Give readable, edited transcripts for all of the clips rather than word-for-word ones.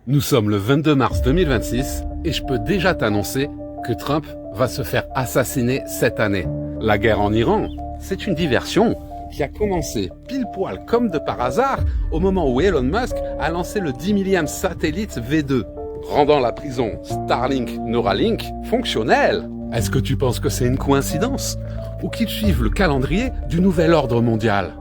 Nous sommes le 22 mars 2026 et je peux déjà t'annoncer que Trump va se faire assassiner cette année. La guerre en Iran, c'est une diversion qui a commencé pile poil comme de par hasard au moment où Elon Musk a lancé le 10 millième satellite V2, rendant la prison Starlink-Neuralink fonctionnelle. Est-ce que tu penses que c'est une coïncidence ou qu'ils suivent le calendrier du nouvel ordre mondial?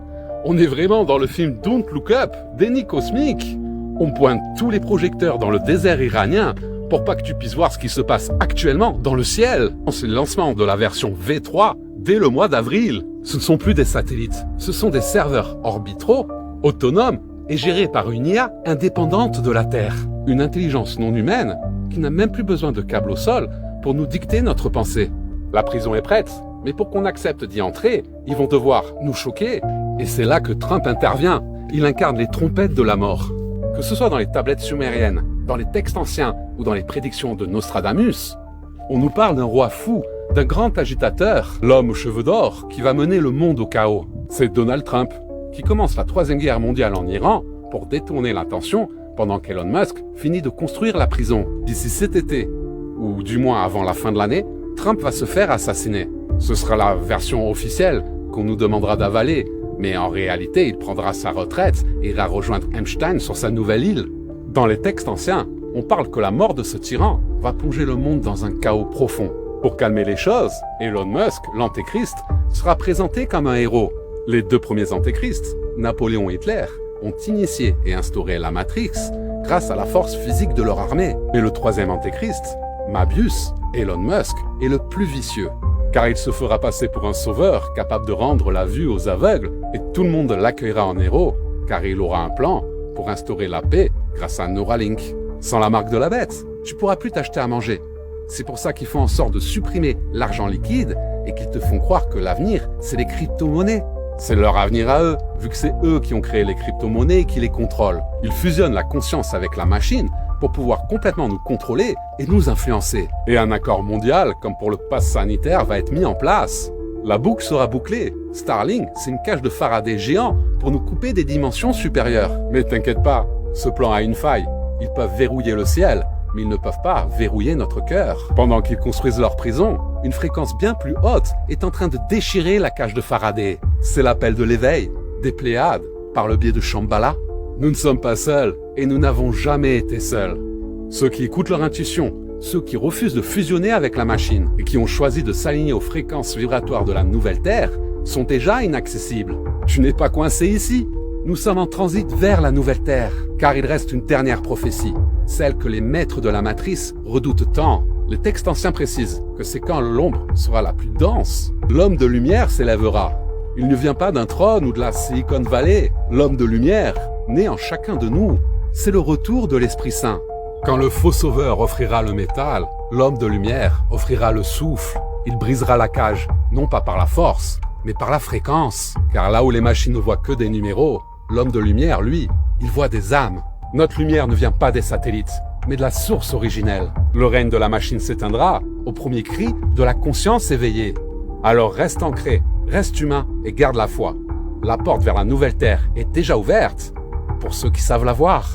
On est vraiment dans le film Don't Look Up, déni cosmique. On pointe tous les projecteurs dans le désert iranien pour pas que tu puisses voir ce qui se passe actuellement dans le ciel. C'est le lancement de la version V3 dès le mois d'avril. Ce ne sont plus des satellites, ce sont des serveurs orbitaux, autonomes et gérés par une IA indépendante de la Terre. Une intelligence non humaine qui n'a même plus besoin de câbles au sol pour nous dicter notre pensée. La prison est prête, mais pour qu'on accepte d'y entrer, ils vont devoir nous choquer. Et c'est là que Trump intervient. Il incarne les trompettes de la mort. Que ce soit dans les tablettes sumériennes, dans les textes anciens ou dans les prédictions de Nostradamus, on nous parle d'un roi fou, d'un grand agitateur, l'homme aux cheveux d'or qui va mener le monde au chaos. C'est Donald Trump qui commence la Troisième Guerre mondiale en Iran pour détourner l'attention pendant qu'Elon Musk finit de construire la prison. D'ici cet été, ou du moins avant la fin de l'année, Trump va se faire assassiner. Ce sera la version officielle qu'on nous demandera d'avaler. Mais en réalité, il prendra sa retraite et ira rejoindre Epstein sur sa nouvelle île. Dans les textes anciens, on parle que la mort de ce tyran va plonger le monde dans un chaos profond. Pour calmer les choses, Elon Musk, l'antéchrist, sera présenté comme un héros. Les deux premiers antéchrists, Napoléon et Hitler, ont initié et instauré la Matrix grâce à la force physique de leur armée. Mais le troisième antéchrist, Mabius, Elon Musk, est le plus vicieux. Car il se fera passer pour un sauveur capable de rendre la vue aux aveugles et tout le monde l'accueillera en héros, car il aura un plan pour instaurer la paix grâce à Neuralink. Sans la marque de la bête, tu pourras plus t'acheter à manger. C'est pour ça qu'ils font en sorte de supprimer l'argent liquide et qu'ils te font croire que l'avenir, c'est les crypto-monnaies. C'est leur avenir à eux, vu que c'est eux qui ont créé les crypto-monnaies et qui les contrôlent. Ils fusionnent la conscience avec la machine pour pouvoir complètement nous contrôler et nous influencer. Et un accord mondial, comme pour le pass sanitaire, va être mis en place. La boucle sera bouclée. Starlink, c'est une cage de Faraday géant pour nous couper des dimensions supérieures. Mais t'inquiète pas, ce plan a une faille. Ils peuvent verrouiller le ciel, mais ils ne peuvent pas verrouiller notre cœur. Pendant qu'ils construisent leur prison, une fréquence bien plus haute est en train de déchirer la cage de Faraday. C'est l'appel de l'éveil, des Pléiades, par le biais de Shambhala. Nous ne sommes pas seuls, et nous n'avons jamais été seuls. Ceux qui écoutent leur intuition, ceux qui refusent de fusionner avec la machine, et qui ont choisi de s'aligner aux fréquences vibratoires de la nouvelle Terre, sont déjà inaccessibles. Tu n'es pas coincé ici. Nous sommes en transit vers la nouvelle Terre, car il reste une dernière prophétie, celle que les maîtres de la matrice redoutent tant. Les textes anciens précisent que c'est quand l'ombre sera la plus dense, l'homme de lumière s'élèvera. Il ne vient pas d'un trône ou de la Silicon Valley. L'homme de lumière, né en chacun de nous, c'est le retour de l'Esprit Saint. Quand le faux sauveur offrira le métal, l'homme de lumière offrira le souffle. Il brisera la cage, non pas par la force, mais par la fréquence. Car là où les machines ne voient que des numéros, l'homme de lumière, lui, il voit des âmes. Notre lumière ne vient pas des satellites, mais de la source originelle. Le règne de la machine s'éteindra au premier cri de la conscience éveillée. Alors reste ancré, reste humain et garde la foi. La porte vers la nouvelle Terre est déjà ouverte pour ceux qui savent la voir.